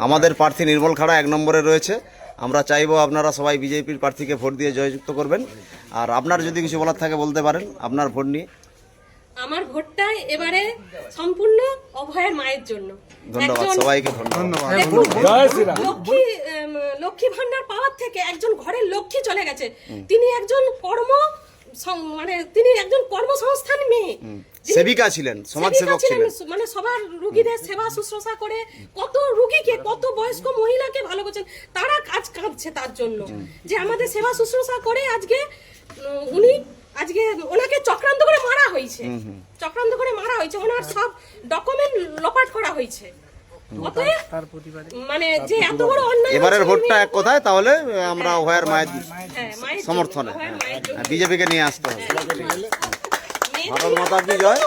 আমাদের প্রার্থী নির্মল খাড়া 1 নম্বরে রয়েছে। আমরা চাইবো আপনারা সবাই বিজেপির প্রার্থীকে ভোট দিয়ে জয়যুক্ত করবেন। আর আপনার যদি কিছু বলার থাকে বলতে পারেন আপনার ভোট নিয়ে। আমার ভোটটা এবারে সম্পূর্ণ অভয়ের মায়ের জন্য। ধন্যবাদ সবাইকে, ধন্যবাদ। লক্ষ্মী ভান্ডার পাওয়ার থেকে একজন ঘরের লক্ষ্মী চলে গেছে। তিনি একজন তিনি একজন কর্মসংস্থান মেয়ে, সেবিকা ছিলেন, সমাজসেবক ছিলেন। মানে সবার রোগীদের সেবা শুশ্রূষা করে কত রোগীকে, কত বয়স্ক মহিলাকে ভালো করছেন। তারা কাজ কাঁদছে তার জন্য যে আমাদের সেবা শুশ্রূষা করে আজকে ওনাকে চক্রান্ত করে মারা হয়েছে। ওনার সব ডকুমেন্ট লোপাট করা হয়েছে। মানে যে এত বড় অন্যায়, এবারের ভোটটা এক কথায় তাহলে আমরা অভয়ের মায়ের সমর্থনে বিজেপিকে নিয়ে আসতে হবে। ভারত মাতা কি জয়।